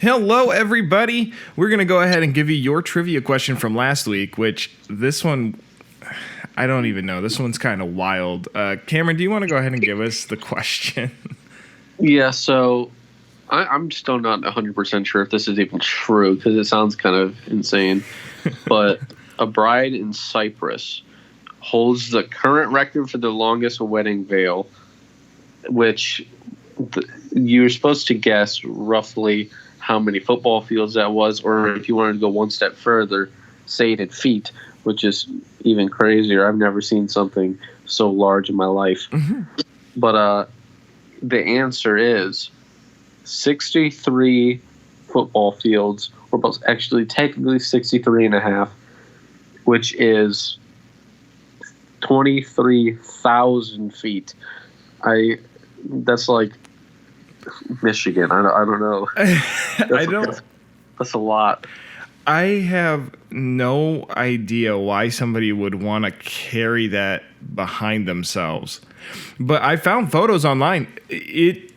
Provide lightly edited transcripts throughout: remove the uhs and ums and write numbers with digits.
Hello, everybody. We're going to go ahead and give you your trivia question from last week, which this one, I don't even know. This one's kind of wild. Cameron, do you want to go ahead and give us the question? Yeah, so I'm still not 100% sure if this is even true because it sounds kind of insane. But a bride in Cyprus holds the current record for the longest wedding veil, which you're supposed to guess roughly how many football fields that was, or if you wanted to go one step further, say it in feet, which is even crazier. I've never seen something so large in my life. Mm-hmm. But the answer is 63 football fields, or actually technically 63 and a half, which is 23,000 feet. That's like Michigan. I don't know. That's a lot. I have no idea why somebody would want to carry that behind themselves. But I found photos online. It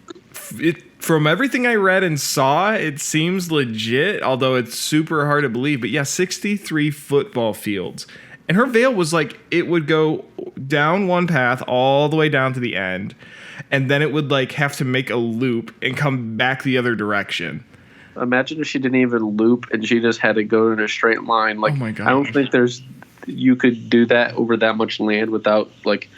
from everything I read and saw, it seems legit, although it's super hard to believe. But yeah, 63 football fields. And her veil was like, it would go down one path all the way down to the end. And then it would like have to make a loop and come back the other direction. Imagine if she didn't even loop and she just had to go in a straight line. Like, oh my God. I don't think you could do that over that much land without like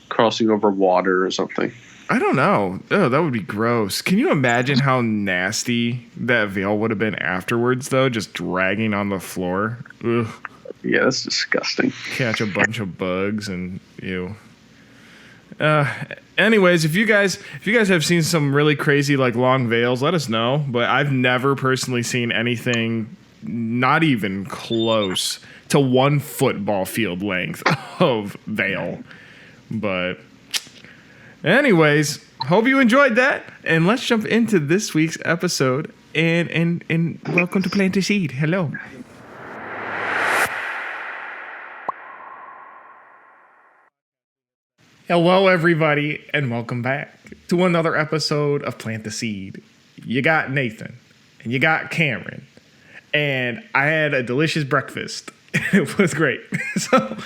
crossing over water or something. I don't know. Oh, that would be gross. Can you imagine how nasty that veil would have been afterwards, though? Just dragging on the floor. Ugh. Yeah, that's disgusting. Catch a bunch of bugs and ew. Anyways, if you guys have seen some really crazy like long veils, let us know. But I've never personally seen anything not even close to 1 football field length of veil. But anyways, hope you enjoyed that, and let's jump into this week's episode. And welcome to Plant a Seed. Hello. Hello, everybody, and welcome back to another episode of Plant the Seed. You got Nathan, and you got Cameron, and I had a delicious breakfast. It was great. So,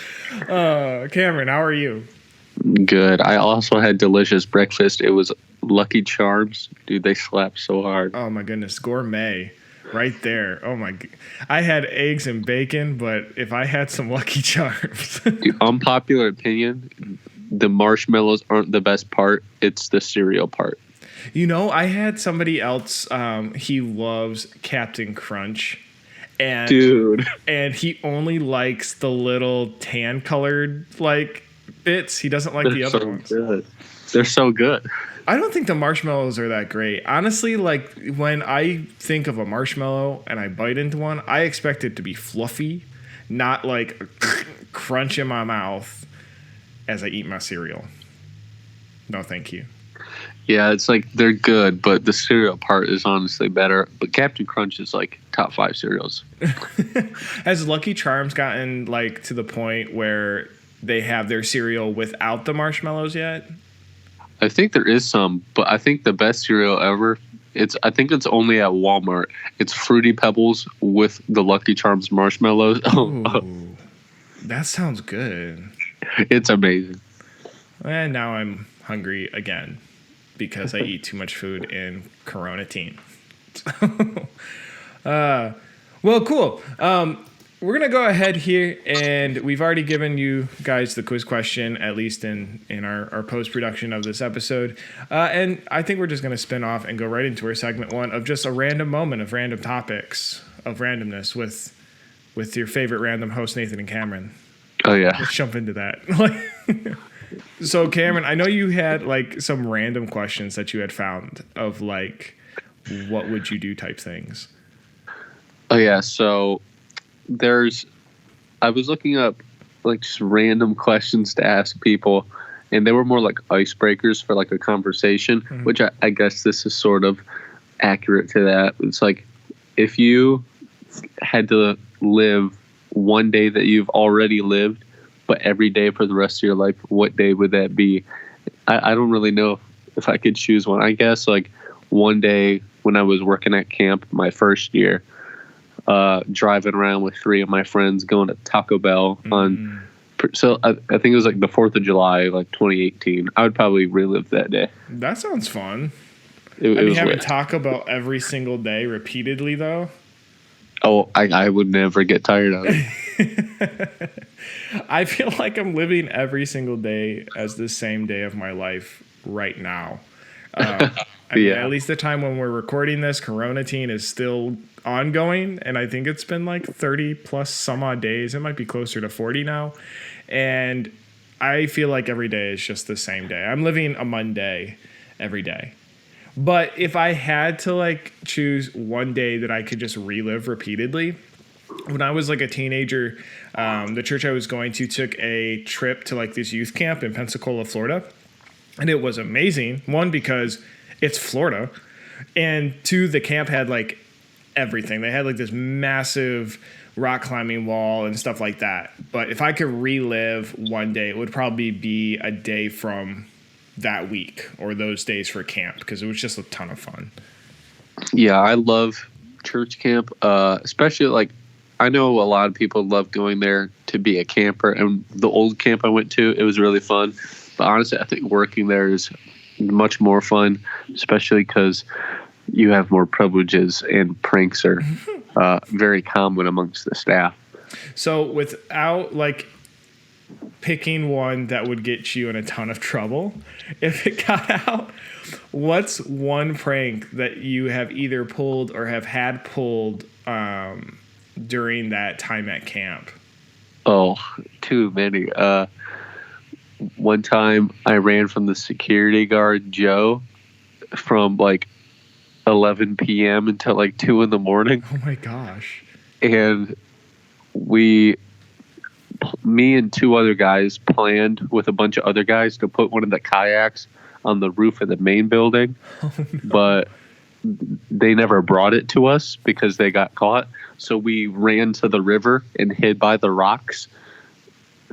Cameron, how are you? Good. I also had delicious breakfast. It was Lucky Charms. Dude, they slap so hard. Oh, my goodness. Gourmet. Right there. Oh, my. I had eggs and bacon, but if I had some Lucky Charms. Dude, unpopular opinion, the marshmallows aren't the best part. It's the cereal part. You know, I had somebody else, he loves Captain Crunch. And, dude. And he only likes the little tan-colored, like, bits. He doesn't like the other ones. Good. They're so good. I don't think the marshmallows are that great. Honestly, like, when I think of a marshmallow and I bite into one, I expect it to be fluffy, not, like, crunch in my mouth as I eat my cereal. No, thank you. Yeah, it's like they're good, but the cereal part is honestly better. But Captain Crunch is like top 5 cereals. Has Lucky Charms gotten like to the point where they have their cereal without the marshmallows yet? I think there is some, but I think the best cereal ever, I think it's only at Walmart. It's Fruity Pebbles with the Lucky Charms marshmallows. Ooh, that sounds good. It's amazing. And now I'm hungry again because I eat too much food in Corona Teen. Well, cool. We're going to go ahead here, and we've already given you guys the quiz question, at least in our post-production of this episode. And I think we're just going to spin off and go right into our segment 1 of just a random moment of random topics of randomness with your favorite random host, Nathan and Cameron. Oh, yeah. Let's jump into that. So, Cameron, I know you had, like, some random questions that you had found of, like, what would you do type things. Oh, yeah. So, I was looking up, like, just random questions to ask people, and they were more like icebreakers for, like, a conversation, mm-hmm. which I guess this is sort of accurate to that. It's like, if you had to live one day that you've already lived, but every day for the rest of your life, what day would that be? I don't really know if I could choose one. I guess like one day when I was working at camp my first year, driving around with 3 of my friends going to Taco Bell on. So I think it was like the 4th of July, like 2018. I would probably relive that day. That sounds fun. It was having lit. Taco Bell every single day repeatedly, though? Oh, I would never get tired of it. I feel like I'm living every single day as the same day of my life right now. I mean, at least the time when we're recording this, Coronatine is still ongoing, and I think it's been like 30 plus some odd days. It might be closer to 40 now. And I feel like every day is just the same day. I'm living a Monday every day. But if I had to like choose one day that I could just relive repeatedly, when I was like a teenager, the church I was going to took a trip to like this youth camp in Pensacola, Florida. And it was amazing. 1, because it's Florida. And 2, the camp had like everything. They had like this massive rock climbing wall and stuff like that. But if I could relive one day, it would probably be a day from that week or those days for camp, because it was just a ton of fun. Yeah, I love church camp, especially like I know a lot of people love going there to be a camper. And the old camp I went to, it was really fun. But honestly, I think working there is much more fun, especially because you have more privileges and pranks are very common amongst the staff. So without like picking one that would get you in a ton of trouble, if it got out, what's one prank that you have either pulled or have had pulled during that time at camp? Oh, too many. One time I ran from the security guard, Joe, from like 11 p.m. until like 2 in the morning. Oh my gosh. And me and 2 other guys planned with a bunch of other guys to put one of the kayaks on the roof of the main building. Oh, no. But they never brought it to us because they got caught. So we ran to the river and hid by the rocks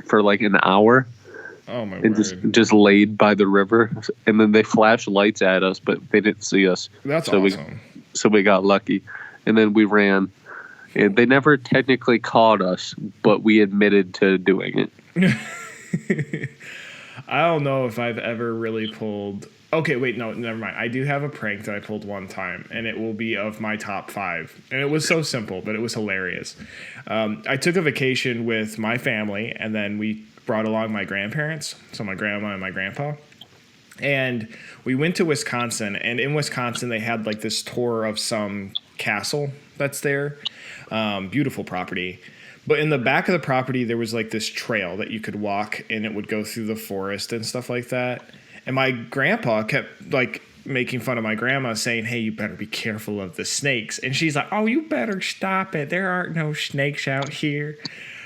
for like an hour. Oh my and word. just laid by the river, and then they flashed lights at us, but they didn't see us. That's awesome. So we got lucky, and then we ran. And they never technically caught us, but we admitted to doing it. I don't know if I've ever really pulled. Okay, wait, no, never mind. I do have a prank that I pulled one time, and it will be of my top 5. And it was so simple, but it was hilarious. I took a vacation with my family, and then we brought along my grandparents, so my grandma and my grandpa. And we went to Wisconsin, and in Wisconsin, they had like this tour of some castle that's there. Beautiful property. But in the back of the property, there was like this trail that you could walk, and it would go through the forest and stuff like that. And my grandpa kept like making fun of my grandma, saying, "Hey, you better be careful of the snakes." And she's like, "Oh, you better stop it. There aren't no snakes out here."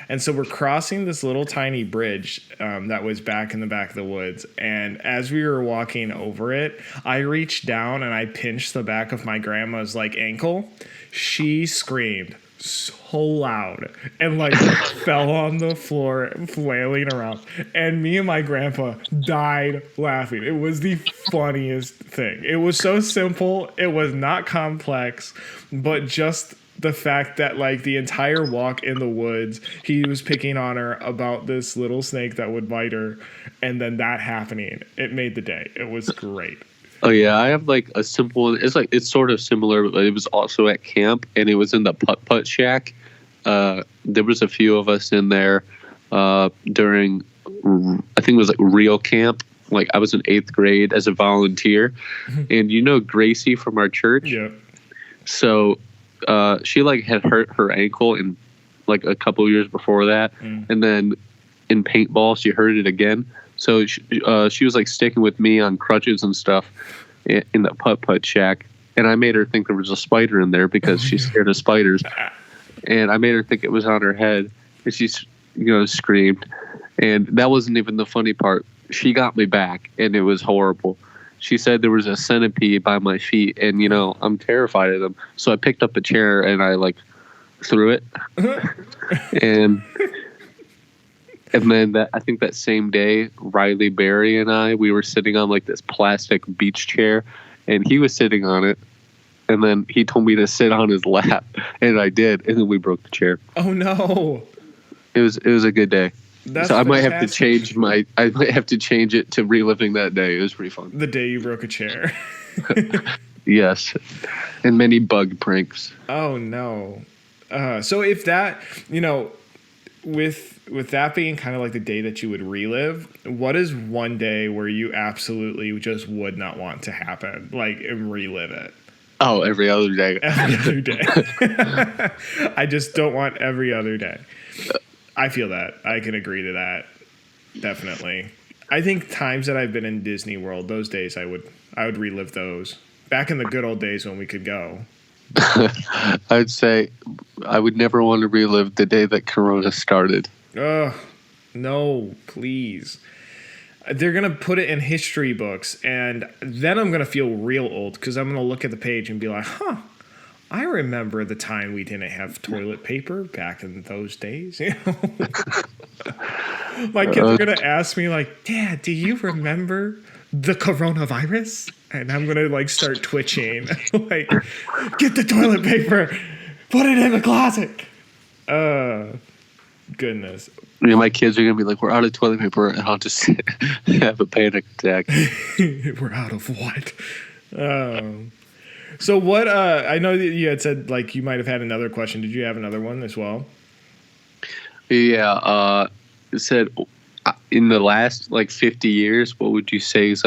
And so we're crossing this little tiny bridge that was back in the back of the woods. And as we were walking over it, I reached down and I pinched the back of my grandma's like ankle. She screamed so loud and like fell on the floor flailing around, and me and my grandpa died laughing. It was the funniest thing. It was so simple, it was not complex, but just the fact that like the entire walk in the woods, he was picking on her about this little snake that would bite her, and then that happening, it made the day. It was great. Oh yeah, I have like a simple one. It's sort of similar, but it was also at camp, and it was in the putt shack. There was a few of us in there during, I think it was like real camp. Like I was in 8th grade as a volunteer, and you know Gracie from our church. Yeah. So she like had hurt her ankle in like a couple of years before that, and then in paintball she hurt it again. So she was like sticking with me on crutches and stuff in the putt shack, and I made her think there was a spider in there because she's scared of spiders, and I made her think it was on her head, and she screamed, and that wasn't even the funny part. She got me back, and it was horrible. She said there was a centipede by my feet, and I'm terrified of them. So I picked up a chair and I like threw it, and then I think that same day, Riley Berry and we were sitting on like this plastic beach chair, and he was sitting on it, and then he told me to sit on his lap, and I did, and then we broke the chair. Oh no. It was a good day. That's so I might fantastic. have to change it to reliving that day. It was pretty fun. The day you broke a chair. Yes, and many bug pranks. Oh no. So if that, with that being kind of like the day that you would relive, what is one day where you absolutely just would not want to happen, like, and relive it? Oh, every other day. Every other day. I just don't want every other day. I feel that. I can agree to that. Definitely. I think times that I've been in Disney World, those days I would relive those. Back in the good old days when we could go. I'd say I would never want to relive the day that Corona started. Ugh. No, please. They're going to put it in history books, and then I'm going to feel real old because I'm going to look at the page and be like, I remember the time we didn't have toilet paper back in those days. My kids are going to ask me, like, Dad, do you remember the coronavirus? And I'm going to, like, start twitching. Like, get the toilet paper. Put it in the closet. Goodness. Yeah, my kids are going to be like, we're out of toilet paper, and I'll just have a panic attack. We're out of what? So what, I know that you had said, like, you might have had another question. Did you have another one as well? Yeah. It said, in the last, 50 years, what would you say is,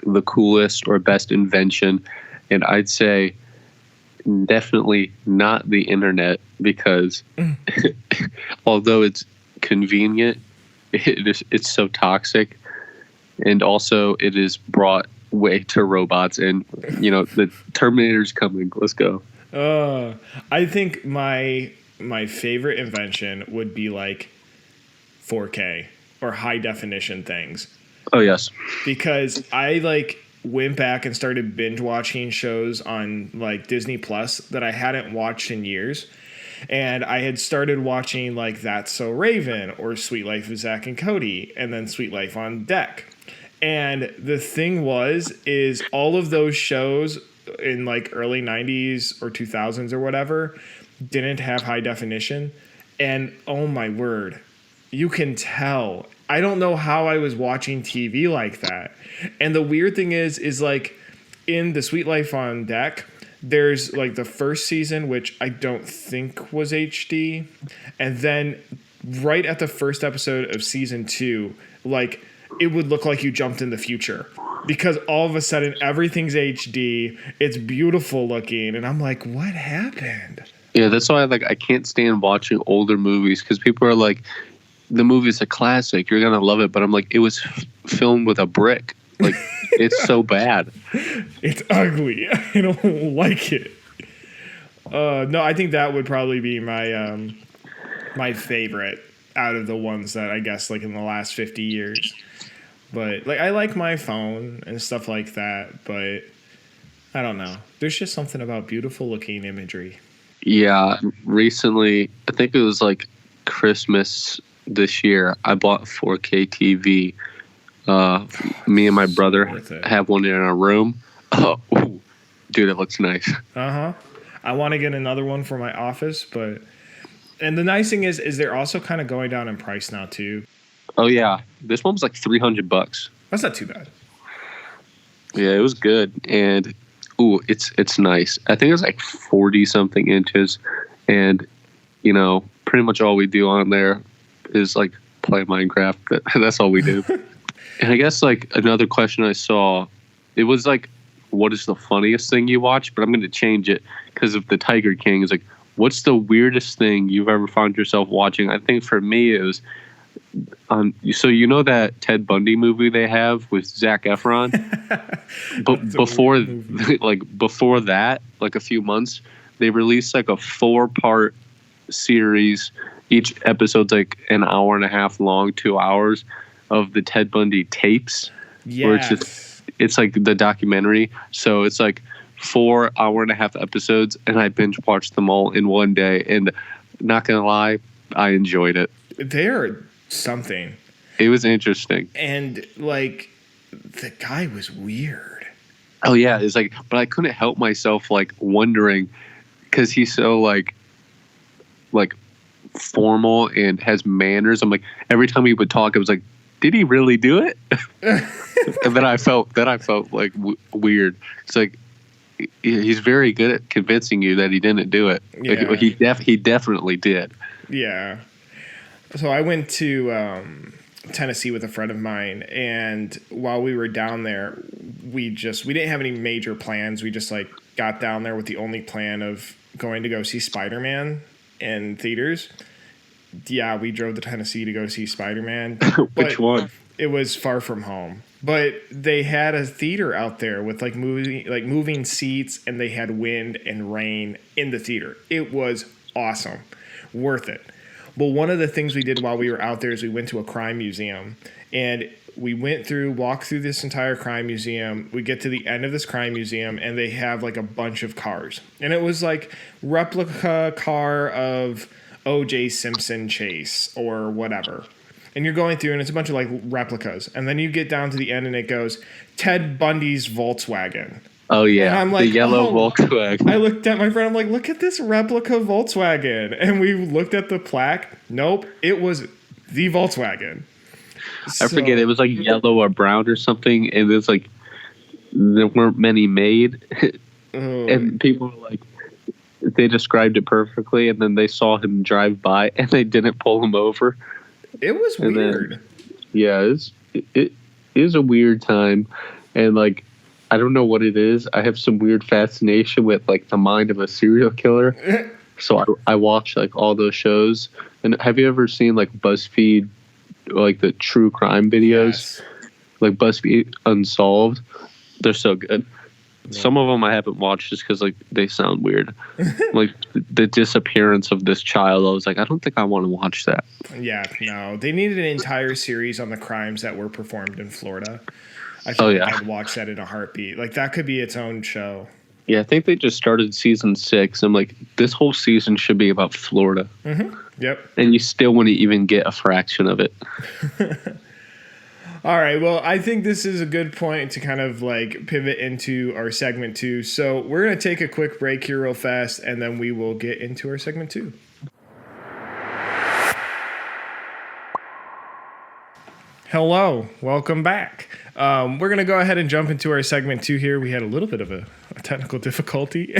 the coolest or best invention? And I'd say definitely not the internet, because although it's convenient, it's so toxic. And also it is brought way to robots, and the Terminator's coming. Let's go. I think my favorite invention would be like 4K or high definition things. Oh yes, because I went back and started binge watching shows on Disney Plus that I hadn't watched in years. And I had started watching That's So Raven or Sweet Life of Zach and Cody, and then Sweet Life on Deck. And the thing is all of those shows in early 90s or 2000s or whatever didn't have high definition. And oh my word, you can tell. I don't know how I was watching TV like that. And the weird thing is in the Sweet Life on Deck, there's the first season, which I don't think was HD. And then right at the first episode of season 2, it would look like you jumped in the future, because all of a sudden everything's HD. It's beautiful looking. And I'm like, what happened? Yeah, that's why I can't stand watching older movies, because people are like, the movie's a classic, you're gonna love it, but I'm like, it was filmed with a brick. It's so bad. It's ugly. I don't like it. No, I think that would probably be my my favorite out of the ones that I guess in the last 50 years. But I like my phone and stuff like that, but I don't know. There's just something about beautiful looking imagery. Yeah, recently, I think it was Christmas this year, I bought a 4K TV. Me and my brother have one in our room. Oh, ooh, dude, it looks nice. I want to get another one for my office, and the nice thing is they're also kind of going down in price now too. Oh yeah, this one was $300. That's not too bad. Yeah, it was good, and it's nice. I think it's 40 something inches, and pretty much all we do on there is play Minecraft. That's all we do. And I guess another question I saw, it was what is the funniest thing you watch? But I'm going to change it because of the Tiger King. Is what's the weirdest thing you've ever found yourself watching? I think for me it was so that Ted Bundy movie they have with Zac Efron. But before that, a few months, they released a 4-part series. Each episode's an hour and a half long, 2 hours of the Ted Bundy tapes. Yeah. Where it's the documentary. So it's 4 hour-and-a-half episodes, and I binge watched them all in one day. And not gonna lie, I enjoyed it. They're something. It was interesting. And the guy was weird. Oh yeah, it's like, but I couldn't help myself like wondering because he's so like formal and has manners. I'm like, every time he would talk, it was like, did he really do it? And then I felt like weird. It's like he's very good at convincing you that he didn't do it. Yeah. Like, he definitely did. Yeah. So I went to Tennessee with a friend of mine, and while we were down there, we didn't have any major plans. We just like got down there with the only plan of going to go see Spider-Man in theaters. Yeah, we drove to Tennessee to go see Spider-Man. Which one? It was Far From Home. But they had a theater out there with like moving seats, and they had wind and rain in the theater. It was awesome. Worth it. But one of the things we did while we were out there is we went to a crime museum, and we walked through this entire crime museum. We get to the end of this crime museum, and they have like a bunch of cars. And it was like replica car of O.J. Simpson chase or whatever. And you're going through, and it's a bunch of like replicas. And then you get down to the end, and it goes Ted Bundy's Volkswagen. Oh yeah, and I'm like, the yellow Volkswagen. I looked at my friend. I'm like, look at this replica Volkswagen. And we looked at the plaque. Nope, it was the Volkswagen. I forget, it was like yellow or brown or something. And it's like there weren't many made, and people were like, they described it perfectly, and then they saw him drive by, and they didn't pull him over. It was weird. It is a weird time, and like, I don't know what it is. I have some weird fascination with like the mind of a serial killer. So I watch like all those shows. And have you ever seen like BuzzFeed, like the true crime videos? Yes. Like BuzzFeed Unsolved? They're so good. Yeah. Some of them I haven't watched just because like they sound weird. Like the disappearance of this child. I was like, I don't think I want to watch that. Yeah, no. They needed an entire series on the crimes that were performed in Florida. I think I'd watch that in a heartbeat. Like that could be its own show. Yeah, I think they just started season 6. I'm like, this whole season should be about Florida. Mm-hmm. Yep. And you still wouldn't even get a fraction of it. All right. Well, I think this is a good point to kind of like pivot into our segment 2. So we're going to take a quick break here real fast, and then we will get into our segment 2. Hello, welcome back. We're going to go ahead and jump into our segment 2 here. We had a little bit of a technical difficulty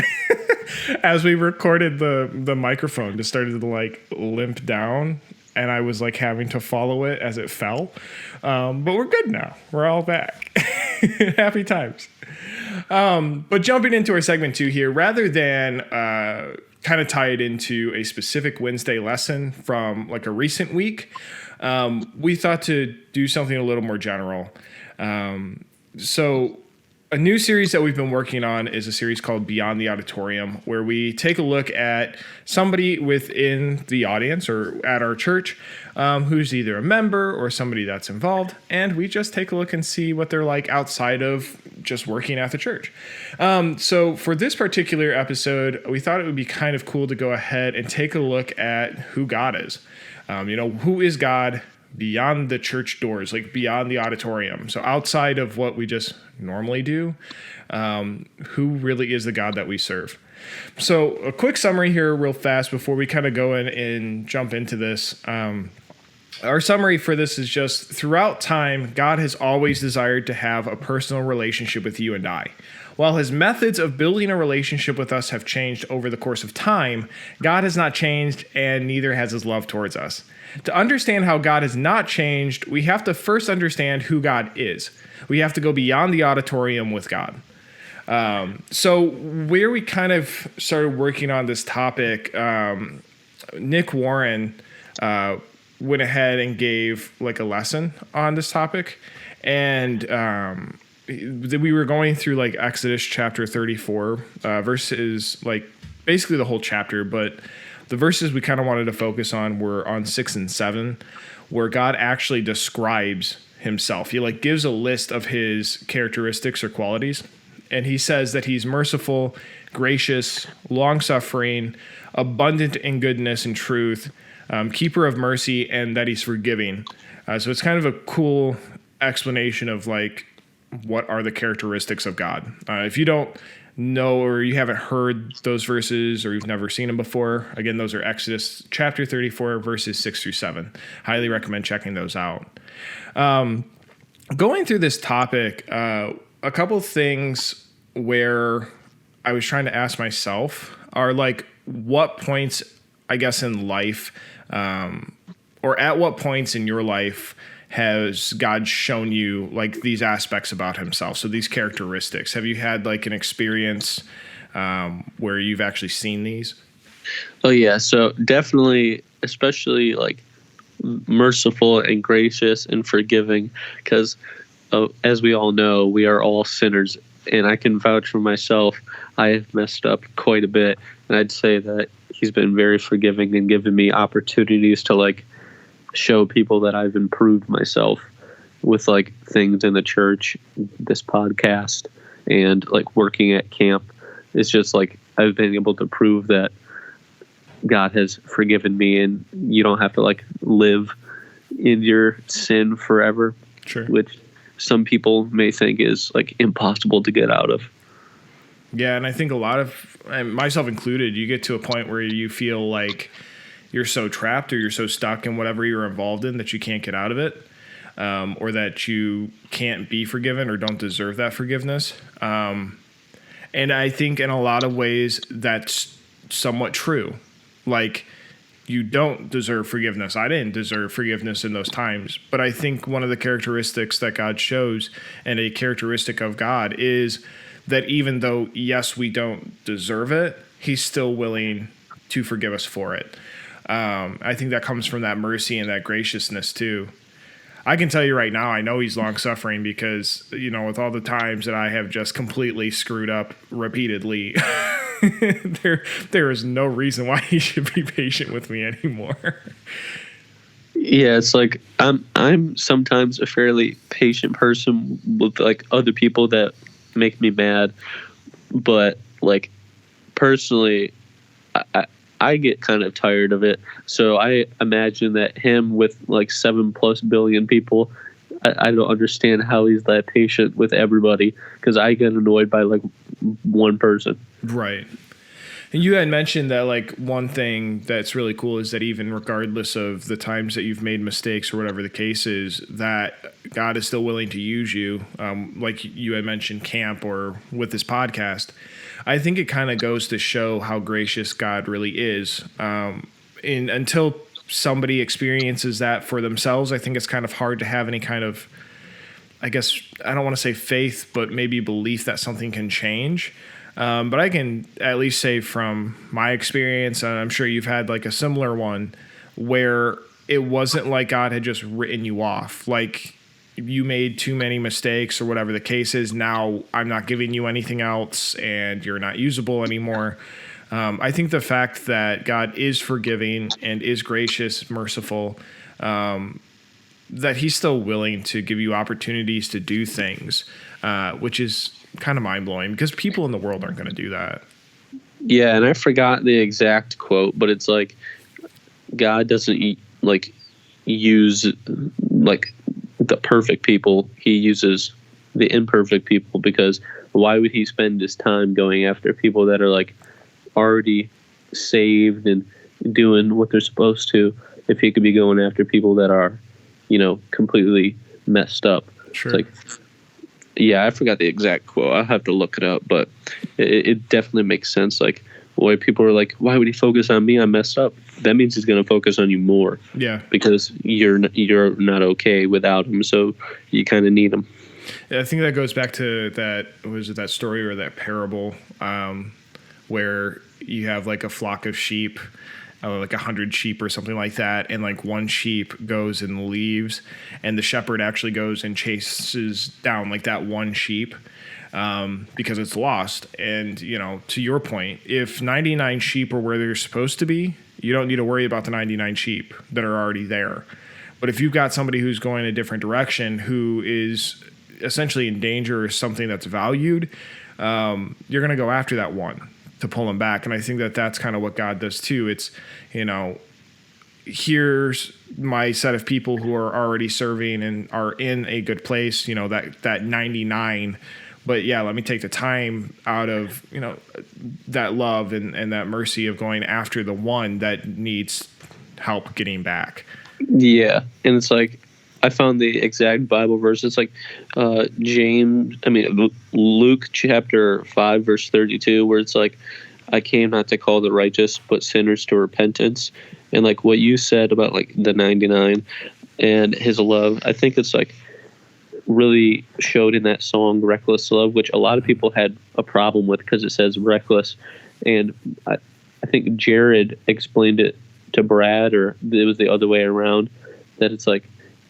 as we recorded the microphone. Just started to like limp down, and I was like having to follow it as it fell. But we're good now. We're all back. Happy times. But jumping into our segment 2 here, rather than kind of tie it into a specific Wednesday lesson from like a recent week, we thought to do something a little more general. So a new series that we've been working on is a series called Beyond the Auditorium, where we take a look at somebody within the audience or at our church who's either a member or somebody that's involved, and we just take a look and see what they're like outside of just working at the church. So for this particular episode, we thought it would be kind of cool to go ahead and take a look at who God is. Who is God beyond the church doors, like beyond the auditorium? So outside of what we just normally do, who really is the God that we serve? So a quick summary here real fast before we kind of go in and jump into this. Our summary for this is just throughout time, God has always desired to have a personal relationship with you and I. While his methods of building a relationship with us have changed over the course of time, God has not changed, and neither has his love towards us. To understand how God has not changed, we have to first understand who God is. We have to go beyond the auditorium with God. So where we kind of started working on this topic, Nick Warren went ahead and gave like a lesson on this topic, and we were going through like Exodus chapter 34 verses, like basically the whole chapter, but the verses we kind of wanted to focus on were on 6 and 7, where God actually describes himself. He like gives a list of his characteristics or qualities, and he says that he's merciful, gracious, long-suffering, abundant in goodness and truth, keeper of mercy, and that he's forgiving. So it's kind of a cool explanation of like what are the characteristics of God. If you don't know or you haven't heard those verses or you've never seen them before, again, those are Exodus chapter 34, verses 6 through 7. Highly recommend checking those out. Going through this topic, a couple things where I was trying to ask myself are like, what points, I guess, in life, or at what points in your life has God shown you like these aspects about himself? So these characteristics, have you had like an experience where you've actually seen these? Oh yeah, so definitely, especially like merciful and gracious and forgiving, because as we all know, we are all sinners, and I can vouch for myself. I have messed up quite a bit, and I'd say that he's been very forgiving and given me opportunities to like show people that I've improved myself with like things in the church, this podcast, and like working at camp. It's just like I've been able to prove that God has forgiven me, and you don't have to like live in your sin forever. Sure. Which some people may think is like impossible to get out of. Yeah, and I think a lot of, and myself included, you get to a point where you feel like you're so trapped or you're so stuck in whatever you're involved in that you can't get out of it, or that you can't be forgiven or don't deserve that forgiveness. And I think in a lot of ways that's somewhat true. Like, you don't deserve forgiveness. I didn't deserve forgiveness in those times. But I think one of the characteristics that God shows, and a characteristic of God, is that even though, yes, we don't deserve it, he's still willing to forgive us for it. I think that comes from that mercy and that graciousness too. I can tell you right now, I know he's long suffering because, you know, with all the times that I have just completely screwed up repeatedly, there is no reason why he should be patient with me anymore. Yeah, it's like I'm sometimes a fairly patient person with like other people that make me mad, but like personally, I get kind of tired of it. So I imagine that him with like 7+ billion people, I don't understand how he's that patient with everybody, because I get annoyed by like one person. Right. And you had mentioned that like one thing that's really cool is that even regardless of the times that you've made mistakes or whatever the case is, that God is still willing to use you. Like you had mentioned camp or with this podcast. I think it kind of goes to show how gracious God really is. Until somebody experiences that for themselves, I think it's kind of hard to have any kind of, I guess, I don't want to say faith, but maybe belief that something can change. But I can at least say from my experience, and I'm sure you've had like a similar one, where it wasn't like God had just written you off. Like, you made too many mistakes or whatever the case is, now I'm not giving you anything else and you're not usable anymore. I think the fact that God is forgiving and is gracious, merciful, that he's still willing to give you opportunities to do things, which is kind of mind-blowing because people in the world aren't going to do that. Yeah, and I forgot the exact quote, but it's like God doesn't like use like the perfect people. He uses the imperfect people, because why would he spend his time going after people that are like already saved and doing what they're supposed to if he could be going after people that are, you know, completely messed up? Sure. It's like, yeah, I forgot the exact quote. I'll have to look it up, but it definitely makes sense. Like, why people are like, why would he focus on me? I'm messed up. That means he's going to focus on you more. Yeah. Because you're not okay without him, so you kind of need him. Yeah, I think that goes back to that story or that parable where you have like a flock of sheep, like 100 sheep or something like that, and like one sheep goes and leaves, and the shepherd actually goes and chases down like that one sheep because it's lost. And, you know, to your point, if 99 sheep are where they're supposed to be, you don't need to worry about the 99 sheep that are already there. But if you've got somebody who's going a different direction, who is essentially in danger or something that's valued, you're going to go after that one to pull them back. And I think that that's kind of what God does too. It's, you know, here's my set of people who are already serving and are in a good place, that 99. But yeah, let me take the time out of, that love and that mercy of going after the one that needs help getting back. Yeah. And it's like, I found the exact Bible verse. It's like Luke chapter 5, verse 32, where it's like, I came not to call the righteous, but sinners to repentance. And like what you said about like the 99 and his love, I think it's like really showed in that song, Reckless Love, which a lot of people had a problem with because it says reckless. And I think Jared explained it to Brad, or it was the other way around, that it's like,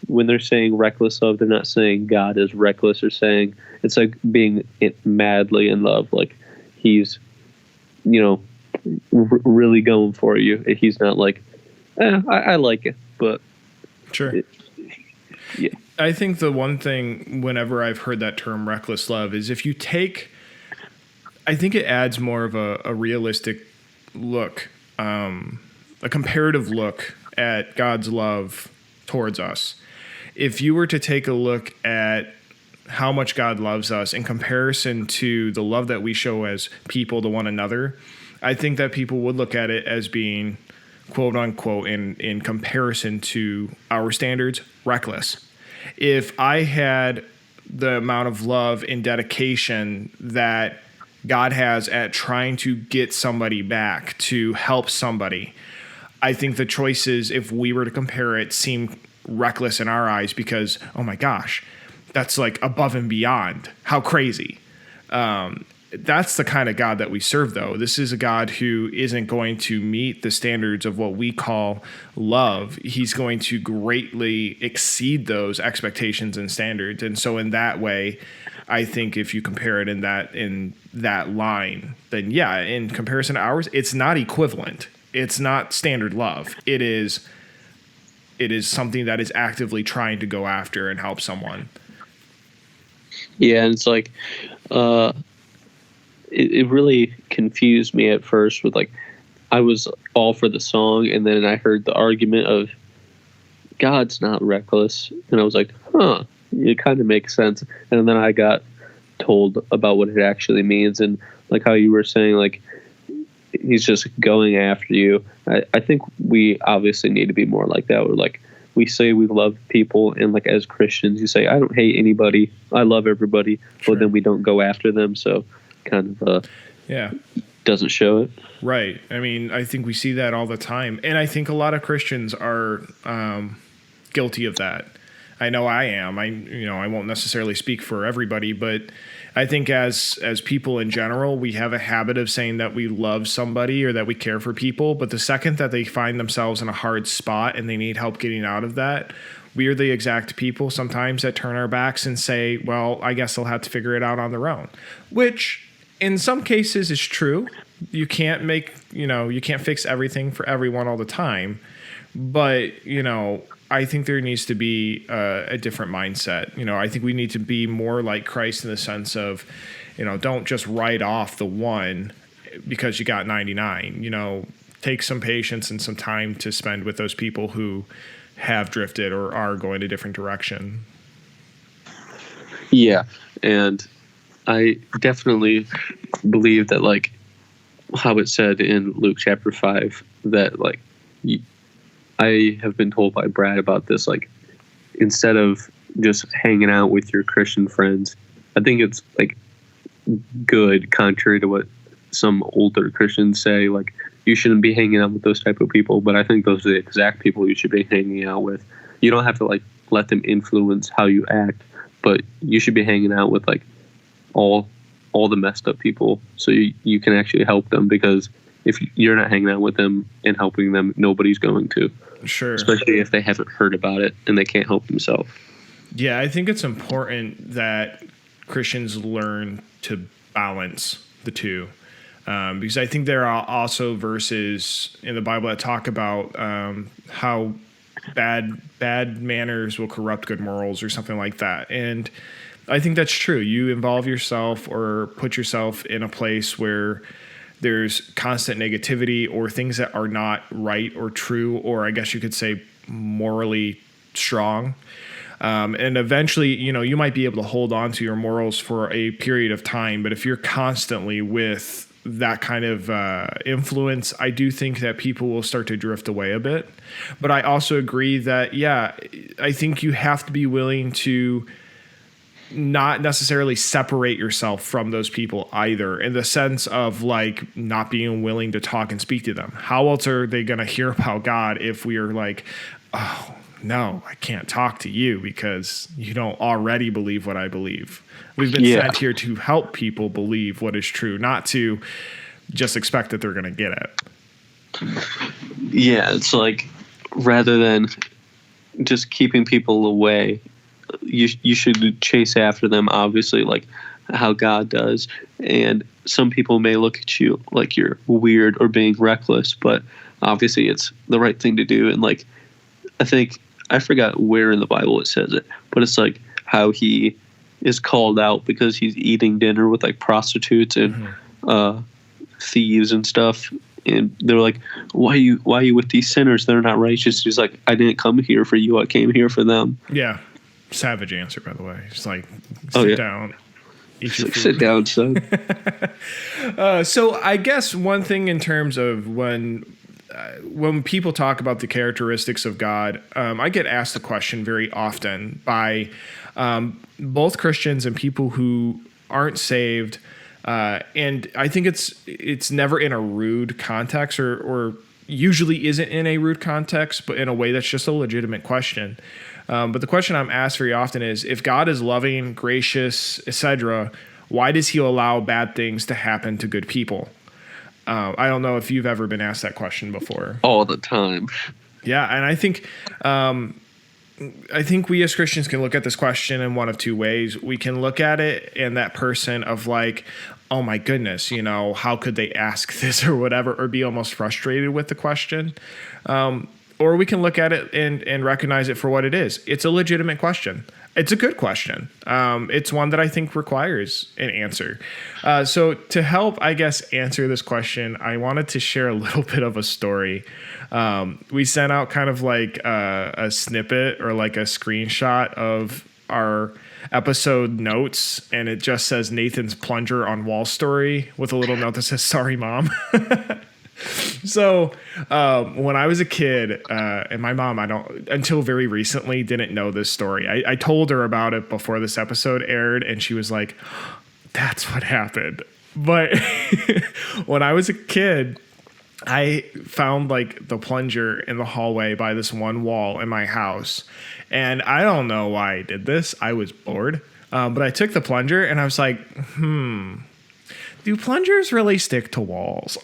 when they're saying reckless love, they're not saying God is reckless, or saying it's like being madly in love. Like he's, really going for you. He's not like, I like it, but sure. Yeah. I think the one thing whenever I've heard that term reckless love is if you take, I think it adds more of a realistic look, a comparative look at God's love towards us. If you were to take a look at how much God loves us in comparison to the love that we show as people to one another, I think that people would look at it as being, quote unquote, in comparison to our standards, reckless. If I had the amount of love and dedication that God has at trying to get somebody back, to help somebody, I think the choices, if we were to compare it, seem reckless in our eyes because, oh my gosh, that's like above and beyond. How crazy. That's the kind of God that we serve, though. This is a God who isn't going to meet the standards of what we call love. He's going to greatly exceed those expectations and standards. And so in that way, I think if you compare it in that line, then yeah, in comparison to ours, it's not equivalent. It's not standard love. It is something that is actively trying to go after and help someone. Yeah, and it's like, it really confused me at first with like, I was all for the song, and then I heard the argument of God's not reckless, and I was like, huh, it kind of makes sense. And then I got told about what it actually means, and like how you were saying, like, he's just going after you. I think we obviously need to be more like that. We're like, we say we love people, and like as Christians, you say, I don't hate anybody, I love everybody, Sure. But then we don't go after them, so kind of doesn't show it. Right. I mean, I think we see that all the time, and I think a lot of Christians are guilty of that. I know I am. I won't necessarily speak for everybody, but I think as people in general, we have a habit of saying that we love somebody or that we care for people, but the second that they find themselves in a hard spot and they need help getting out of that, we are the exact people sometimes that turn our backs and say, well, I guess they'll have to figure it out on their own, which in some cases is true. You can't you can't fix everything for everyone all the time, but, I think there needs to be a different mindset. I think we need to be more like Christ in the sense of, don't just write off the one because you got 99. Take some patience and some time to spend with those people who have drifted or are going a different direction. Yeah, and I definitely believe that, like, how it said in Luke chapter 5, that, like, I have been told by Brad about this, like, instead of just hanging out with your Christian friends, I think it's, like, good, contrary to what some older Christians say, like, you shouldn't be hanging out with those type of people, but I think those are the exact people you should be hanging out with. You don't have to, like, let them influence how you act, but you should be hanging out with, like, all the messed up people so you can actually help them, because if you're not hanging out with them and helping them, nobody's going to. Sure. Especially if they haven't heard about it and they can't help themselves. Yeah, I think it's important that Christians learn to balance the two. Because I think there are also verses in the Bible that talk about how bad manners will corrupt good morals or something like that. And I think that's true. You involve yourself or put yourself in a place where there's constant negativity or things that are not right or true, or I guess you could say morally strong. And eventually, you might be able to hold on to your morals for a period of time. But if you're constantly with that kind of influence, I do think that people will start to drift away a bit. But I also agree that, I think you have to be willing to not necessarily separate yourself from those people either, in the sense of like not being willing to talk and speak to them. How else are they going to hear about God if we are like, oh, no, I can't talk to you because you don't already believe what I believe. We've been sent here to help people believe what is true, not to just expect that they're going to get it. Yeah, it's like rather than just keeping people away, you should chase after them, obviously, like how God does. And some people may look at you like you're weird or being reckless, but obviously it's the right thing to do. And like, I forgot where in the Bible it says it, but it's like how he is called out because he's eating dinner with like prostitutes and thieves and stuff. And they're like, why are you with these sinners? They're not righteous. He's like, I didn't come here for you. I came here for them. Yeah. Savage answer, by the way. Just like, sit down. Eat your food. Sit down, son. So I guess one thing in terms of when people talk about the characteristics of God, I get asked the question very often by both Christians and people who aren't saved. And I think it's never in a rude context or usually isn't in a rude context, but in a way that's just a legitimate question. But the question I'm asked very often is, if God is loving, gracious, etc., why does he allow bad things to happen to good people? I don't know if you've ever been asked that question before. All the time. Yeah, and I think we as Christians can look at this question in one of two ways. We can look at it in that person of like, oh my goodness, how could they ask this or whatever, or be almost frustrated with the question. Or we can look at it and recognize it for what it is. It's a legitimate question. It's a good question. It's one that I think requires an answer. So to help, I guess, answer this question, I wanted to share a little bit of a story. We sent out kind of like a snippet or like a screenshot of our episode notes, and it just says Nathan's plunger on wall story with a little note that says, sorry, Mom. So when I was a kid, and my mom, until very recently, didn't know this story. I told her about it before this episode aired, and she was like, that's what happened. But when I was a kid, I found like the plunger in the hallway by this one wall in my house. And I don't know why I did this. I was bored. But I took the plunger and I was like, do plungers really stick to walls?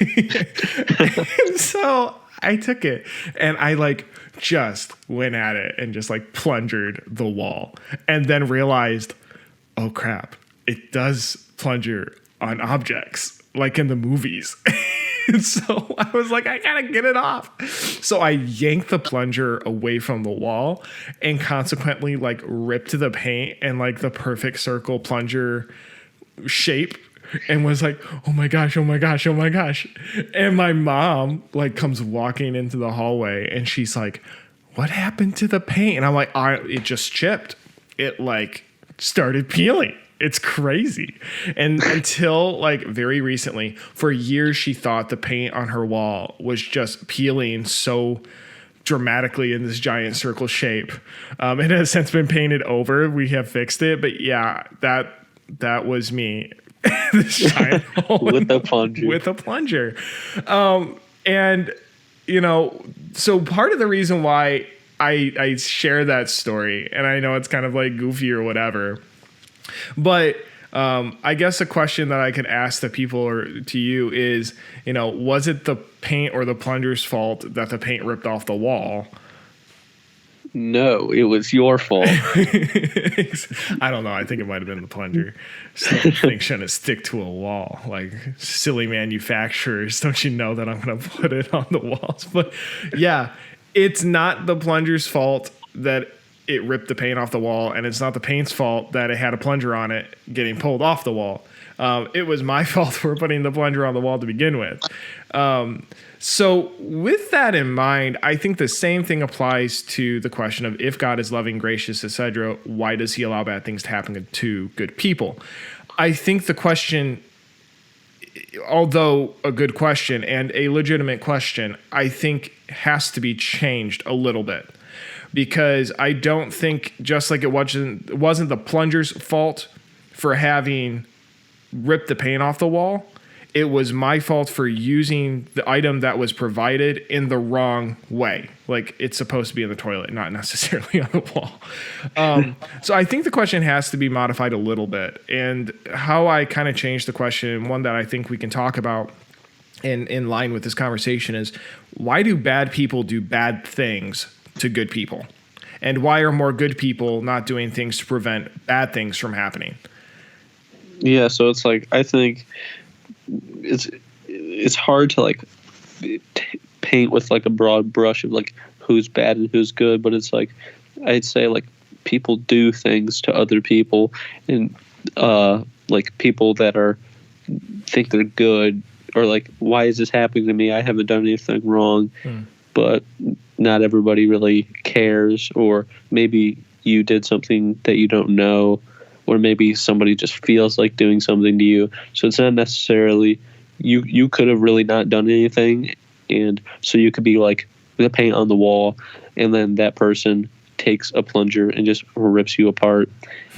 And so I took it and I like just went at it and just like plungered the wall, and then realized, oh crap, it does plunger on objects like in the movies. And so I was like, I gotta get it off. So I yanked the plunger away from the wall and consequently like ripped the paint and like the perfect circle plunger shape, and was like, oh my gosh, oh my gosh, oh my gosh. And my mom like comes walking into the hallway and she's like, what happened to the paint? And I'm like, it just chipped. It like started peeling. It's crazy. And until like very recently, for years, she thought the paint on her wall was just peeling so dramatically in this giant circle shape. It has since been painted over. We have fixed it. But yeah, that was me. This giant hole with a plunger. And so part of the reason why I share that story, and I know it's kind of like goofy or whatever, but I guess a question that I could ask the people or to you is, was it the paint or the plunger's fault that the paint ripped off the wall? No, it was your fault. I don't know. I think it might have been the plunger. Things shouldn't stick to a wall. Like, silly manufacturers, don't you know that I'm going to put it on the walls? But yeah, it's not the plunger's fault that it ripped the paint off the wall, and it's not the paint's fault that it had a plunger on it getting pulled off the wall. It was my fault for putting the plunger on the wall to begin with. So with that in mind, I think the same thing applies to the question of if God is loving, gracious, etc., why does he allow bad things to happen to good people? I think the question, although a good question and a legitimate question, I think has to be changed a little bit. Because I don't think, just like it wasn't the plunger's fault for having ripped the paint off the wall, it was my fault for using the item that was provided in the wrong way. Like, it's supposed to be in the toilet, not necessarily on the wall. So I think the question has to be modified a little bit. And how I kind of changed the question, one that I think we can talk about in line with this conversation, is why do bad people do bad things to good people? And why are more good people not doing things to prevent bad things from happening? Yeah, so it's like, I think it's hard to like paint with like a broad brush of like who's bad and who's good, but it's like, I'd say like people do things to other people, and like people that think they're good, or like, why is this happening to me? I haven't done anything wrong. But not everybody really cares, or maybe you did something that you don't know, or maybe somebody just feels like doing something to you. So it's not necessarily you could have really not done anything, and so you could be like the paint on the wall, and then that person takes a plunger and just rips you apart.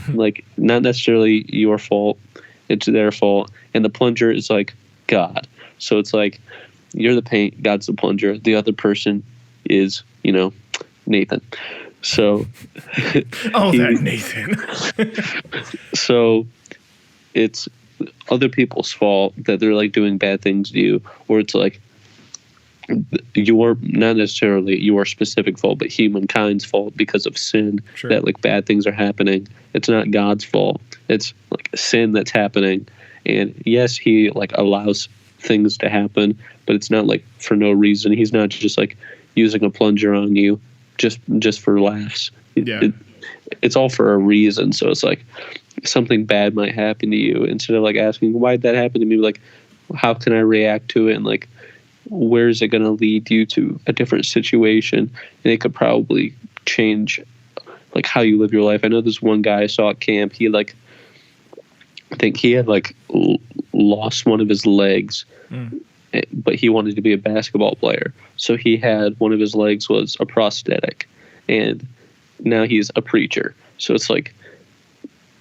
Like, not necessarily your fault, it's their fault. And the plunger is like God. So it's like, you're the paint, God's the plunger. The other person is, Nathan. So, that Nathan. So, it's other people's fault that they're like doing bad things to you, or it's like not necessarily your specific fault, but humankind's fault because of sin. Sure. That like bad things are happening. It's not God's fault. It's like sin that's happening, and yes, he like allows things to happen, but it's not like for no reason. He's not just like using a plunger on you just for laughs. It's all for a reason. So it's like something bad might happen to you, instead of like asking why'd that happen to me, like how can I react to it, and like where is it going to lead you to a different situation, and it could probably change like how you live your life. I know this one guy I saw at camp, he like, I think he had like lost one of his legs, but he wanted to be a basketball player. So he had one of his legs was a prosthetic, and now he's a preacher. So it's like,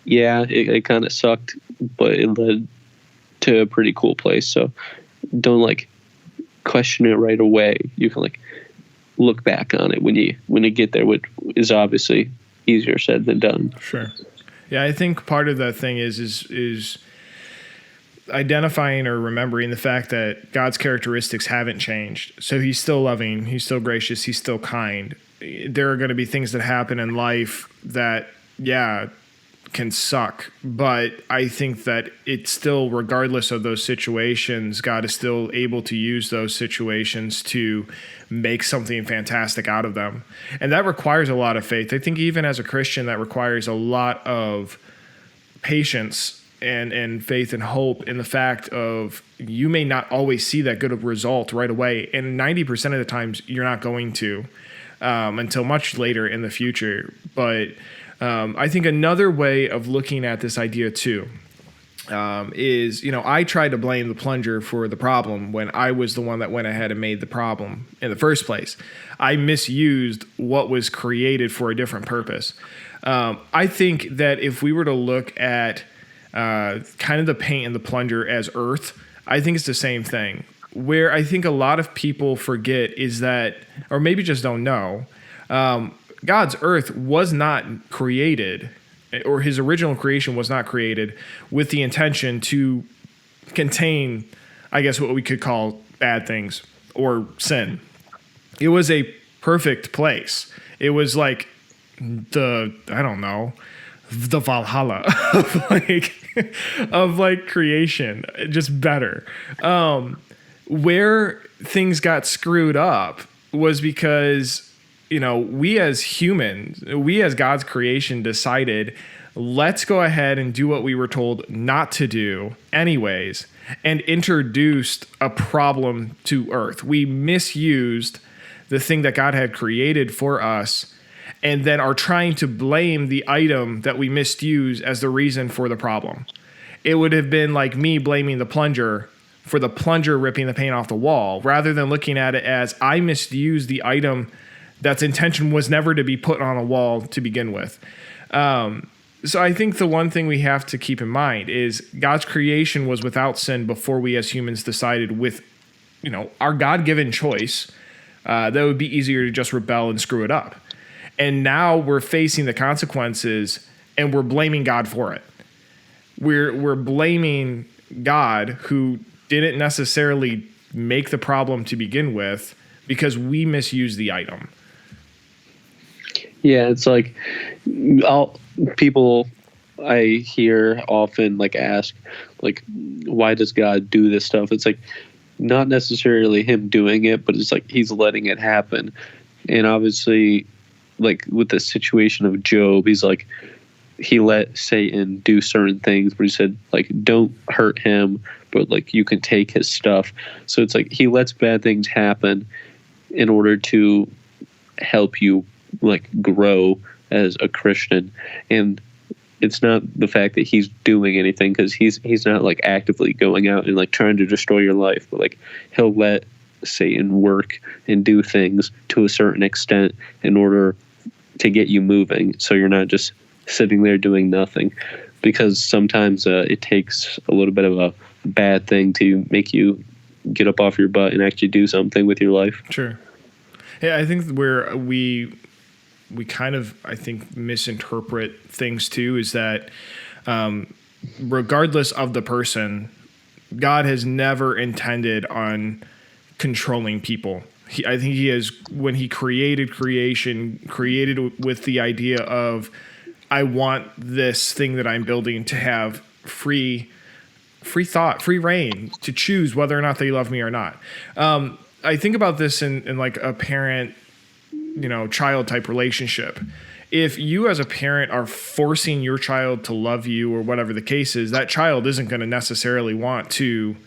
yeah, it kind of sucked, but it led to a pretty cool place. So don't like question it right away. You can like look back on it when you get there, which is obviously easier said than done. Sure. Yeah, I think part of that thing is identifying or remembering the fact that God's characteristics haven't changed. So he's still loving, he's still gracious, he's still kind. There are going to be things that happen in life that, can suck. But I think that it's still, regardless of those situations, God is still able to use those situations to make something fantastic out of them. And that requires a lot of faith. I think even as a Christian, that requires a lot of patience and faith and hope in the fact of you may not always see that good of result right away. And 90% of the times you're not going to until much later in the future. But I think another way of looking at this idea too is, I tried to blame the plunger for the problem when I was the one that went ahead and made the problem in the first place. I misused what was created for a different purpose. I think that if we were to look at kind of the paint and the plunger as earth, I think it's the same thing. Where I think a lot of people forget is that, or maybe just don't know, God's earth was not created, or his original creation was not created with the intention to contain, I guess, what we could call bad things or sin. It was a perfect place. It was like the Valhalla of like creation, just better. Where things got screwed up was because we as humans, we as God's creation decided, let's go ahead and do what we were told not to do anyways, and introduced a problem to earth. We misused the thing that God had created for us, and then are trying to blame the item that we misused as the reason for the problem. It would have been like me blaming the plunger for the plunger ripping the paint off the wall, rather than looking at it as I misused the item that's intention was never to be put on a wall to begin with. So I think the one thing we have to keep in mind is God's creation was without sin before we as humans decided with, our God-given choice, that would be easier to just rebel and screw it up. And now we're facing the consequences and we're blaming God for it. We're blaming God, who didn't necessarily make the problem to begin with, because we misused the item. Yeah, it's like people I hear often ask, why does God do this stuff? It's not necessarily him doing it, but it's he's letting it happen. And obviously, with the situation of Job, he's he let Satan do certain things, but he said, don't hurt him, but you can take his stuff. So it's he lets bad things happen in order to help you grow as a Christian. And it's not the fact that he's doing anything, because he's not actively going out and trying to destroy your life, but he'll let Satan work and do things to a certain extent in order to get you moving, so you're not just sitting there doing nothing. Because sometimes it takes a little bit of a bad thing to make you get up off your butt and actually do something with your life. Sure. Yeah, I think where we kind of, I think, misinterpret things too is that regardless of the person, God has never intended on controlling people. I think he has, when he created creation, created with the idea of, I want this thing that I'm building to have free thought, free reign to choose whether or not they love me or not. I think about this in a parent, child type relationship. If you as a parent are forcing your child to love you or whatever the case is, that child isn't going to necessarily want to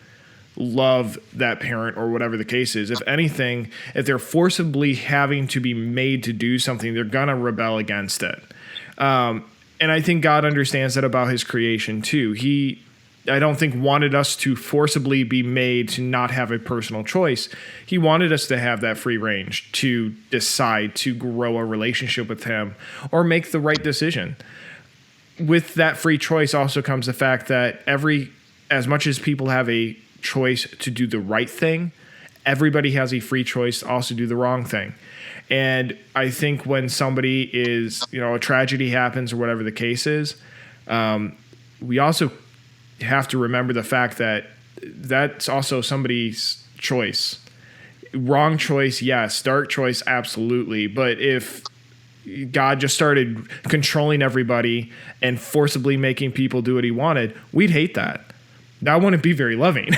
love that parent or whatever the case is. If anything, if they're forcibly having to be made to do something, they're going to rebel against it. And I think God understands that about his creation too. I don't think wanted us to forcibly be made to not have a personal choice. He wanted us to have that free range to decide to grow a relationship with him or make the right decision. With that free choice also comes the fact that as much as people have a choice to do the right thing, everybody has a free choice to also do the wrong thing. And I think when somebody is, a tragedy happens or whatever the case is, we also have to remember the fact that that's also somebody's choice. Wrong choice, yes. Dark choice, absolutely. But if God just started controlling everybody and forcibly making people do what he wanted, we'd hate that. That wouldn't be very loving.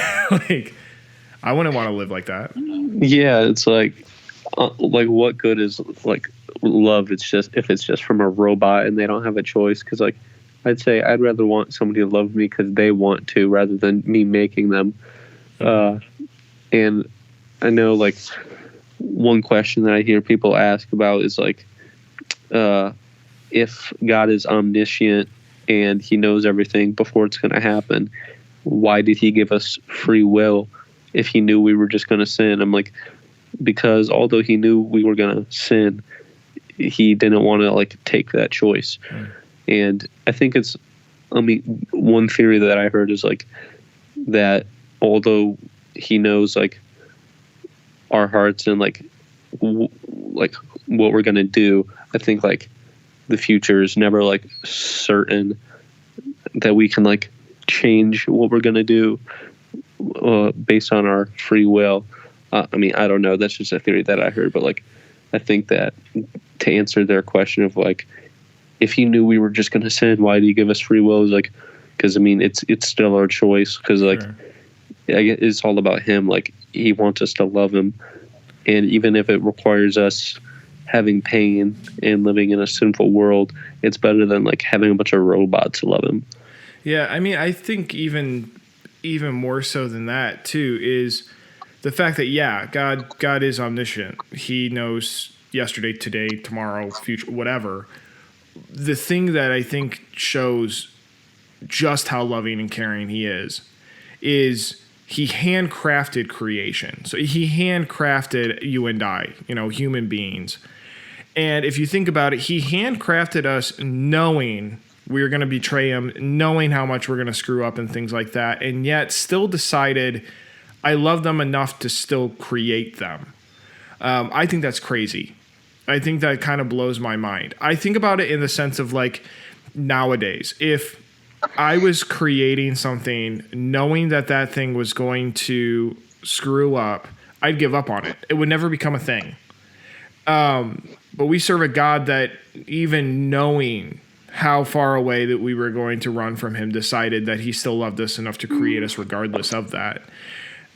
I wouldn't want to live like that. Yeah, it's what good is love? It's just if it's just from a robot and they don't have a choice. Because I'd say I'd rather want somebody to love me because they want to, rather than me making them. And I know one question that I hear people ask about is if God is omniscient and he knows everything before it's going to happen, why did he give us free will if he knew we were just going to sin? I'm because although he knew we were going to sin, he didn't want to take that choice. And I think one theory that I heard is that although he knows our hearts and what we're going to do, I think the future is never certain that we can change what we're going to do based on our free will. I don't know. That's just a theory that I heard. But I think that to answer their question of if he knew we were just going to sin, why did he give us free will? Is because it's still our choice. Because Sure. It's all about him. He wants us to love him, and even if it requires us having pain and living in a sinful world. It's better than like having a bunch of robots love him. Yeah, I mean, I think even more so than that too is the fact that God is omniscient. He knows yesterday, today, tomorrow, future, whatever. The thing that I think shows just how loving and caring he is he handcrafted creation. So he handcrafted you and I, human beings. And if you think about it, he handcrafted us knowing we were going to betray him, knowing how much we're going to screw up and things like that, and yet still decided, I love them enough to still create them. I think that's crazy. I think that kind of blows my mind. I think about it in the sense of like nowadays, if I was creating something knowing that thing was going to screw up, I'd give up on it. It would never become a thing. But we serve a God that even knowing how far away that we were going to run from him, decided that he still loved us enough to create us regardless of that.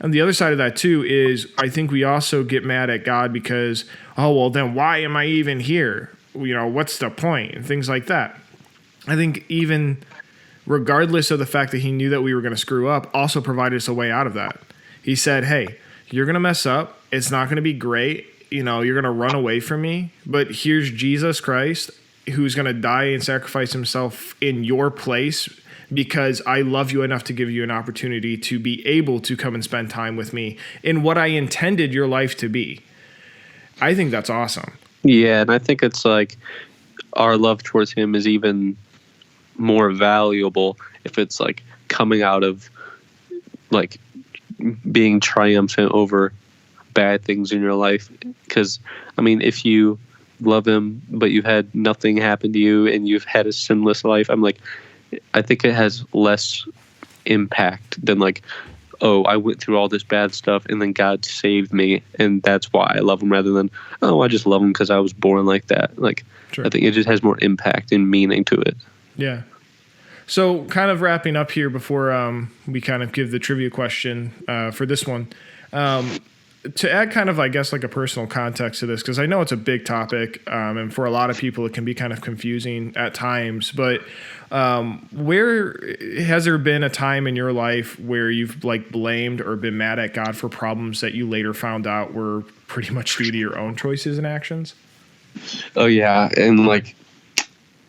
And the other side of that too is I think we also get mad at God because, oh, well, then why am I even here? What's the point? And things like that. I think even regardless of the fact that he knew that we were going to screw up, also provided us a way out of that. He said, hey, you're going to mess up. It's not going to be great. You're going to run away from me. But here's Jesus Christ, who's going to die and sacrifice himself in your place because I love you enough to give you an opportunity to be able to come and spend time with me in what I intended your life to be. I think that's awesome. Yeah, and I think it's like our love towards him is even more valuable if it's like coming out of like being triumphant over bad things in your life. Because, I mean, if you love him, but you've had nothing happen to you and you've had a sinless life, I think it has less impact than like, oh, I went through all this bad stuff and then God saved me and that's why I love him, rather than, oh, I just love him because I was born like that. Like, sure. I think it just has more impact and meaning to it. Yeah. So kind of wrapping up here before we kind of give the trivia question for this one. To add kind of, I guess, like a personal context to this, because I know it's a big topic, and for a lot of people it can be kind of confusing at times, but where has there been a time in your life where you've like blamed or been mad at God for problems that you later found out were pretty much due to your own choices and actions? Oh, yeah. And like,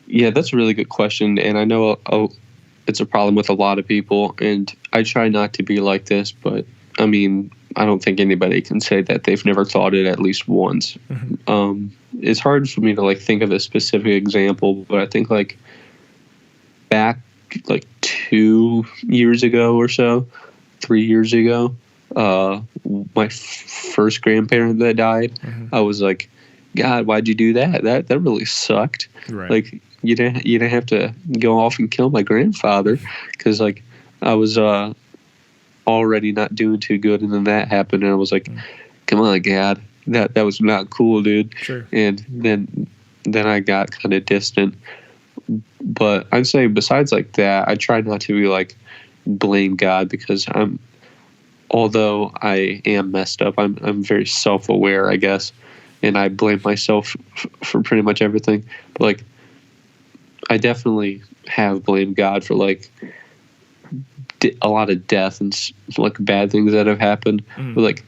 yeah, that's a really good question. And I know it's a problem with a lot of people, and I try not to be like this, but I mean, I don't think anybody can say that they've never thought it at least once. Mm-hmm. It's hard for me to like think of a specific example, but I think like back like 2 years ago or so, 3 years ago, my first grandparent that died, mm-hmm. I was like, God, why'd you do that? That really sucked. Right. Like you didn't have to go off and kill my grandfather, because like I was already not doing too good, and then that happened, and I was like, come on, God, that was not cool, dude. Sure. And then I got kind of distant. But I'd say besides like that, I try not to be like blame God, because although I am messed up, I'm very self-aware, I guess, and I blame myself for pretty much everything. But like, I definitely have blamed God for like a lot of death and like bad things that have happened. Mm. But like,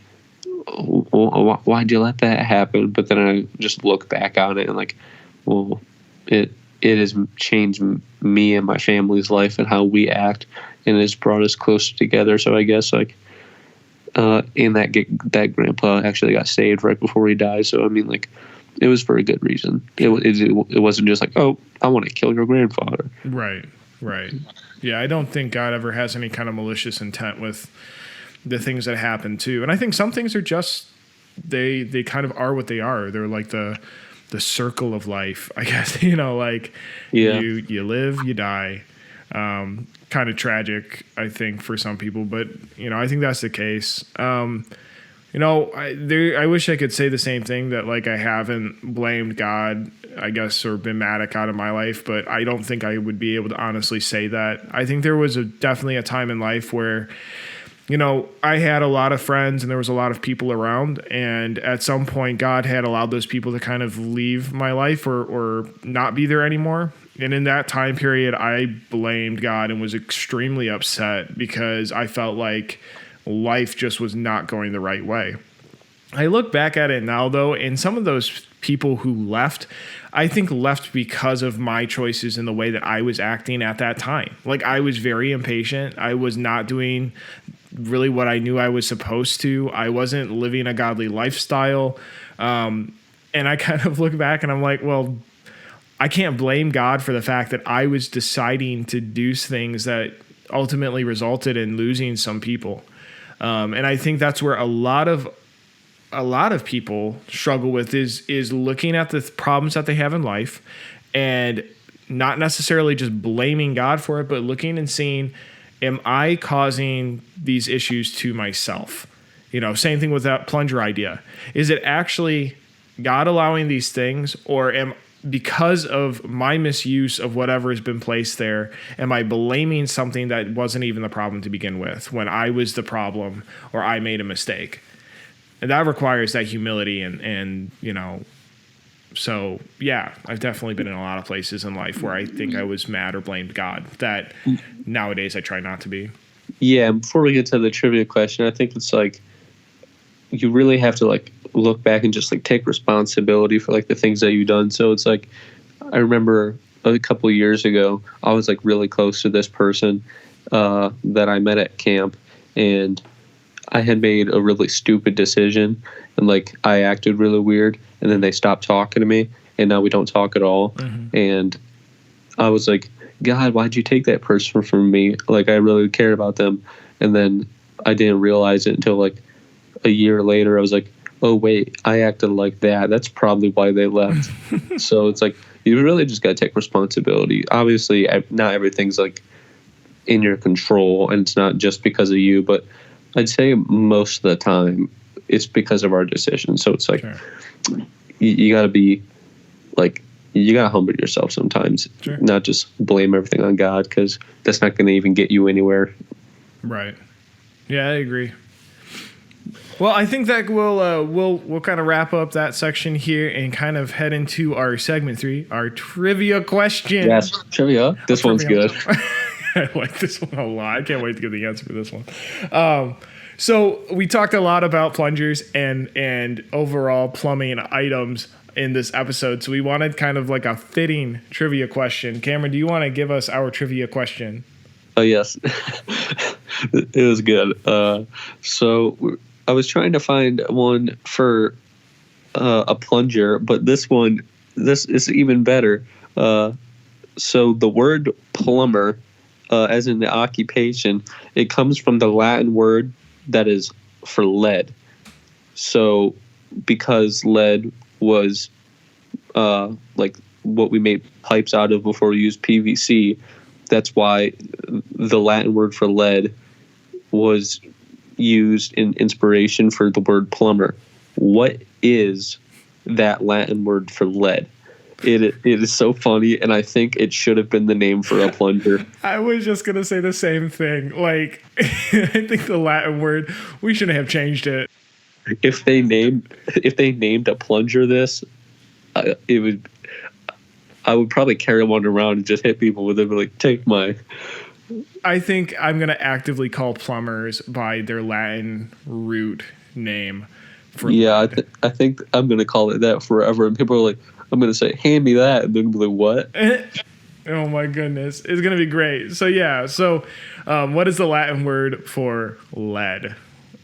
why'd you let that happen? But then I just look back on it and like, well, it has changed me and my family's life and how we act, and it's brought us closer together. So I guess like, and that grandpa actually got saved right before he died. So I mean, like, it was for a good reason. It wasn't just like, oh, I want to kill your grandfather. Right. Yeah, I don't think God ever has any kind of malicious intent with the things that happen too. And I think some things are just they kind of are what they are. They're like the circle of life, I guess. Like, yeah. You live, you die. Kind of tragic, I think, for some people, but I think that's the case. I wish I could say the same thing, that like I haven't blamed God, I guess, or been mad at God in my life, but I don't think I would be able to honestly say that. I think there was definitely a time in life where I had a lot of friends and there was a lot of people around, and at some point God had allowed those people to kind of leave my life or not be there anymore. And in that time period, I blamed God and was extremely upset because I felt like life just was not going the right way. I look back at it now, though, and some of those people who left, I think left because of my choices and the way that I was acting at that time. Like, I was very impatient. I was not doing really what I knew I was supposed to. I wasn't living a godly lifestyle. And I kind of look back and I'm like, well, I can't blame God for the fact that I was deciding to do things that ultimately resulted in losing some people. And I think that's where a lot of people struggle with is looking at the problems that they have in life and not necessarily just blaming God for it, but looking and seeing, am I causing these issues to myself? Same thing with that plunger idea. Is it actually God allowing these things, or because of my misuse of whatever has been placed there, am I blaming something that wasn't even the problem to begin with when I was the problem or I made a mistake? And that requires that humility and so yeah, I've definitely been in a lot of places in life where I think I was mad or blamed God that nowadays I try not to be. Yeah, before we get to the trivia question, I think it's like you really have to like look back and just like take responsibility for like the things that you've done. So it's like, I remember a couple of years ago, I was like really close to this person that I met at camp, and I had made a really stupid decision, and like I acted really weird, and then they stopped talking to me, and now we don't talk at all. Mm-hmm. And I was like, God, why'd you take that person from me? Like, I really cared about them. And then I didn't realize it until like a year later. I was like, oh wait, I acted like that. That's probably why they left. So it's like, you really just got to take responsibility. Obviously, not everything's like in your control, and it's not just because of you, but I'd say most of the time it's because of our decisions. So it's like, sure, you got to be like, you got to humble yourself sometimes, sure, not just blame everything on God, because that's not going to even get you anywhere. Right. Yeah, I agree. Well, I think that we'll kind of wrap up that section here and kind of head into our segment 3, our trivia question. Yes, trivia. This one's good. I like this one a lot. I can't wait to get the answer for this one. So we talked a lot about plungers and overall plumbing items in this episode. So we wanted kind of like a fitting trivia question. Cameron, do you want to give us our trivia question? Oh, yes. It was good. So I was trying to find one for a plunger, but this is even better. So the word plumber, as in the occupation, it comes from the Latin word that is for lead. So because lead was like what we made pipes out of before we used PVC, that's why the Latin word for lead was used in inspiration for the word plumber. What is that Latin word for lead? It is so funny, and I think it should have been the name for a plunger. I was just going to say the same thing. Like, I think the Latin word, we shouldn't have changed it. If they named a plunger this, I would probably carry one around and just hit people with it, be like, take my... I think I'm going to actively call plumbers by their Latin root name. I think I'm going to call it that forever. And people are like, I'm going to say, hand me that. And then be like, what? Oh, my goodness. It's going to be great. So, yeah. So, what is the Latin word for lead?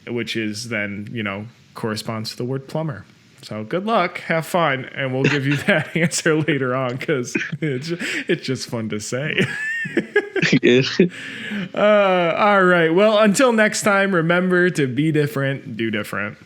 Which is then, corresponds to the word plumber. So, good luck. Have fun. And we'll give you that answer later on because it's just fun to say. All right. Well, until next time, remember to be different, do different.